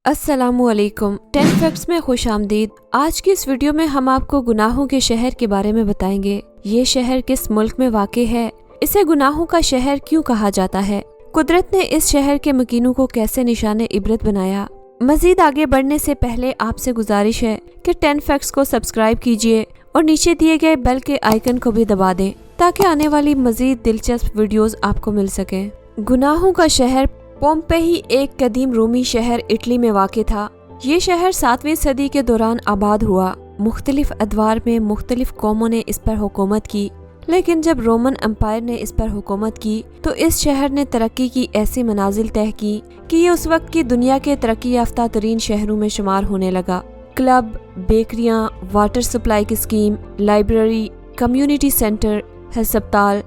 السلام علیکم 10 فیکٹس میں خوش آمدید۔ آج کی اس ویڈیو میں ہم آپ کو گناہوں کے شہر کے بارے میں بتائیں گے۔ یہ شہر کس ملک میں واقع ہے؟ اسے گناہوں کا شہر کیوں کہا جاتا ہے؟ قدرت نے اس شہر کے مکینوں کو کیسے نشان عبرت بنایا؟ مزید آگے بڑھنے سے پہلے آپ سے گزارش ہے کہ 10 فیکٹس کو سبسکرائب کیجیے اور نیچے دیے گئے بیل کے آئیکن کو بھی دبا دیں تاکہ آنے والی مزید دلچسپ ویڈیوز آپ کو مل سکیں۔ گناہوں کا شہر پومپئی ایک قدیم رومی شہر اٹلی میں واقع تھا۔ یہ شہر 7ویں صدی کے دوران آباد ہوا۔ مختلف ادوار میں مختلف قوموں نے اس پر حکومت کی، لیکن جب رومن امپائر نے اس پر حکومت کی تو اس شہر نے ترقی کی ایسی منازل طے کی کہ یہ اس وقت کی دنیا کے ترقی یافتہ ترین شہروں میں شمار ہونے لگا۔ کلب، بیکریاں، واٹر سپلائی کی اسکیم، لائبریری، کمیونٹی سینٹر، ہسپتال،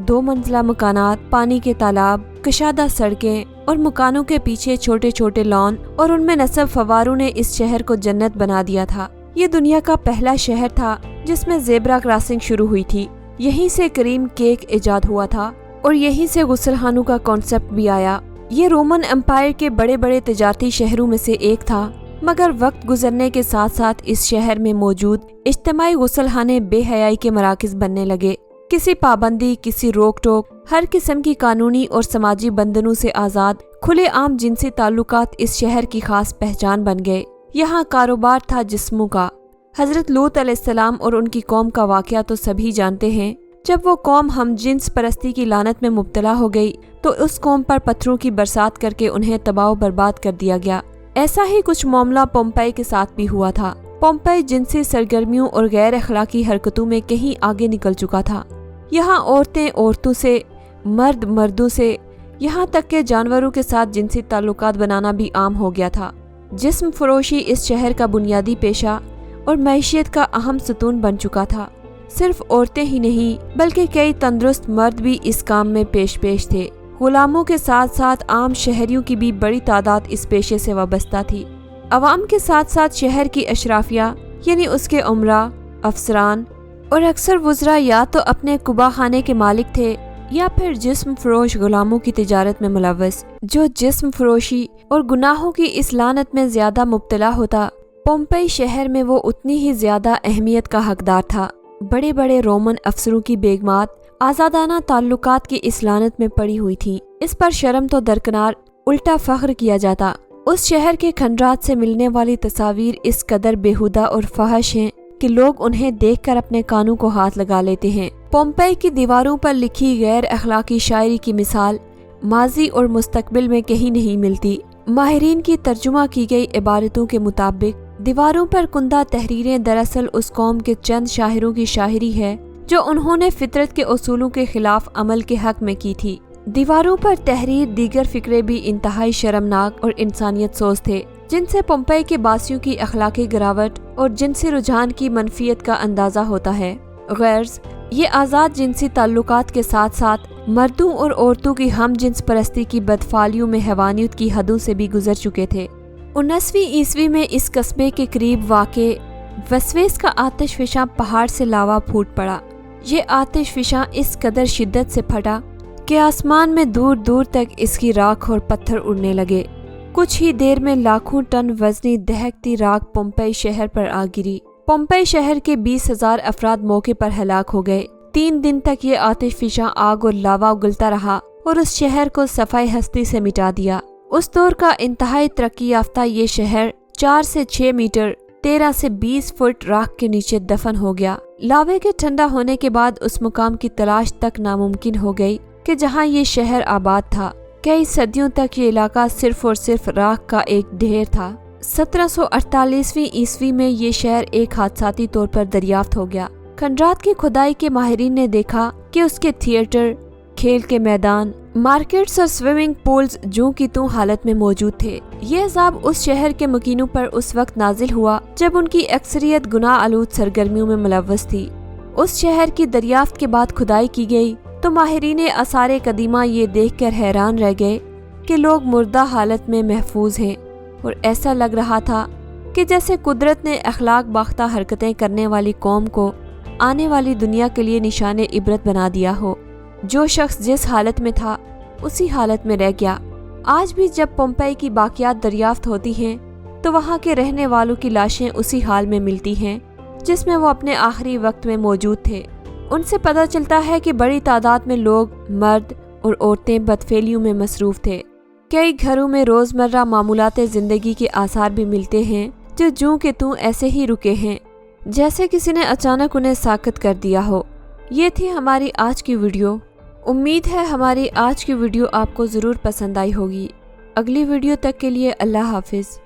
2 منزلہ مکانات، پانی کے تالاب، کشادہ سڑکیں اور مکانوں کے پیچھے چھوٹے چھوٹے لان اور ان میں نصب فواروں نے اس شہر کو جنت بنا دیا تھا۔ یہ دنیا کا پہلا شہر تھا جس میں زیبرا کراسنگ شروع ہوئی تھی۔ یہیں سے کریم کیک ایجاد ہوا تھا اور یہیں سے غسل خانوں کا کانسیپٹ بھی آیا۔ یہ رومن امپائر کے بڑے بڑے تجارتی شہروں میں سے ایک تھا، مگر وقت گزرنے کے ساتھ ساتھ اس شہر میں موجود اجتماعی غسل خانے بے حیائی کے مراکز بننے لگے۔ کسی پابندی، کسی روک ٹوک، ہر قسم کی قانونی اور سماجی بندھنوں سے آزاد کھلے عام جنسی تعلقات اس شہر کی خاص پہچان بن گئے۔ یہاں کاروبار تھا جسموں کا۔ حضرت لوط علیہ السلام اور ان کی قوم کا واقعہ تو سبھی جانتے ہیں۔ جب وہ قوم ہم جنس پرستی کی لعنت میں مبتلا ہو گئی تو اس قوم پر پتھروں کی برسات کر کے انہیں تباہ و برباد کر دیا گیا۔ ایسا ہی کچھ معاملہ پومپئی کے ساتھ بھی ہوا تھا۔ پومپئی جنسی سرگرمیوں اور غیر اخلاقی حرکتوں میں کہیں آگے نکل چکا تھا۔ یہاں عورتیں عورتوں سے، مرد مردوں سے، یہاں تک کہ جانوروں کے ساتھ جنسی تعلقات بنانا بھی عام ہو گیا تھا۔ جسم فروشی اس شہر کا بنیادی پیشہ اور معیشت کا اہم ستون بن چکا تھا۔ صرف عورتیں ہی نہیں بلکہ کئی تندرست مرد بھی اس کام میں پیش تھے۔ غلاموں کے ساتھ ساتھ عام شہریوں کی بھی بڑی تعداد اس پیشے سے وابستہ تھی۔ عوام کے ساتھ ساتھ شہر کی اشرافیہ یعنی اس کے امراء، افسران اور اکثر وزراء یا تو اپنے قبا خانے کے مالک تھے یا پھر جسم فروش غلاموں کی تجارت میں ملوث۔ جو جسم فروشی اور گناہوں کی اس لعنت میں زیادہ مبتلا ہوتا، پومپئی شہر میں وہ اتنی ہی زیادہ اہمیت کا حقدار تھا۔ بڑے بڑے رومن افسروں کی بیگمات آزادانہ تعلقات کی اس لعنت میں پڑی ہوئی تھیں۔ اس پر شرم تو درکنار، الٹا فخر کیا جاتا۔ اس شہر کے کھنڈرات سے ملنے والی تصاویر اس قدر بیہودہ اور فحش ہیں کہ لوگ انہیں دیکھ کر اپنے کانوں کو ہاتھ لگا لیتے ہیں۔ پومپئی کی دیواروں پر لکھی غیر اخلاقی شاعری کی مثال ماضی اور مستقبل میں کہیں نہیں ملتی۔ ماہرین کی ترجمہ کی گئی عبارتوں کے مطابق دیواروں پر کندہ تحریریں دراصل اس قوم کے چند شاعروں کی شاعری ہے جو انہوں نے فطرت کے اصولوں کے خلاف عمل کے حق میں کی تھی۔ دیواروں پر تحریر دیگر فقرے بھی انتہائی شرمناک اور انسانیت سوز تھے، جن سے پومپئی کے باسیوں کی اخلاقی گراوٹ اور جنسی رجحان کی منفیت کا اندازہ ہوتا ہے۔ غرض یہ آزاد جنسی تعلقات کے ساتھ ساتھ مردوں اور عورتوں کی ہم جنس پرستی کی بدفعلیوں میں حیوانیت کی حدوں سے بھی گزر چکے تھے۔ 19ویں عیسوی میں اس قصبے کے قریب واقع وسویس کا آتش فشاں پہاڑ سے لاوا پھوٹ پڑا۔ یہ آتش فشاں اس قدر شدت سے پھٹا کہ آسمان میں دور دور تک اس کی راکھ اور پتھر اڑنے لگے۔ کچھ ہی دیر میں لاکھوں ٹن وزنی دہکتی راکھ پومپئی شہر پر آ گری۔ پومپئی شہر کے 20,000 افراد موقع پر ہلاک ہو گئے۔ 3 دن تک یہ آتش فشاں آگ اور لاوا اگلتا رہا اور اس شہر کو صفحۂ ہستی سے مٹا دیا۔ اس دور کا انتہائی ترقی یافتہ یہ شہر 4 سے 6 میٹر 13 سے 20 فٹ راکھ کے نیچے دفن ہو گیا۔ لاوے کے ٹھنڈا ہونے کے بعد اس مقام کی تلاش تک ناممکن ہو گئی کہ جہاں یہ شہر آباد تھا۔ کئی صدیوں تک یہ علاقہ صرف اور صرف راکھ کا ایک ڈھیر تھا۔ 1748ویں عیسوی میں یہ شہر ایک حادثاتی طور پر دریافت ہو گیا۔ کھنڈرات کی کھدائی کے ماہرین نے دیکھا کہ اس کے تھیٹر، کھیل کے میدان، مارکیٹس اور سوئمنگ پولز جوں کی توں حالت میں موجود تھے۔ یہ عذاب اس شہر کے مکینوں پر اس وقت نازل ہوا جب ان کی اکثریت گناہ آلود سرگرمیوں میں ملوث تھی۔ اس شہر کی دریافت کے بعد کھدائی کی گئی تو ماہرین آثار قدیمہ یہ دیکھ کر حیران رہ گئے کہ لوگ مردہ حالت میں محفوظ ہیں، اور ایسا لگ رہا تھا کہ جیسے قدرت نے اخلاق باختہ حرکتیں کرنے والی قوم کو آنے والی دنیا کے لیے نشان عبرت بنا دیا ہو۔ جو شخص جس حالت میں تھا اسی حالت میں رہ گیا۔ آج بھی جب پومپئی کی باقیات دریافت ہوتی ہیں تو وہاں کے رہنے والوں کی لاشیں اسی حال میں ملتی ہیں جس میں وہ اپنے آخری وقت میں موجود تھے۔ ان سے پتہ چلتا ہے کہ بڑی تعداد میں لوگ، مرد اور عورتیں بدفعلیوں میں مصروف تھے۔ کئی گھروں میں روزمرہ معمولات زندگی کے آثار بھی ملتے ہیں جو جوں کہ توں ایسے ہی رکے ہیں، جیسے کسی نے اچانک انہیں ساکت کر دیا ہو۔ یہ تھی ہماری آج کی ویڈیو۔ امید ہے ہماری آج کی ویڈیو آپ کو ضرور پسند آئی ہوگی۔ اگلی ویڈیو تک کے لیے اللہ حافظ۔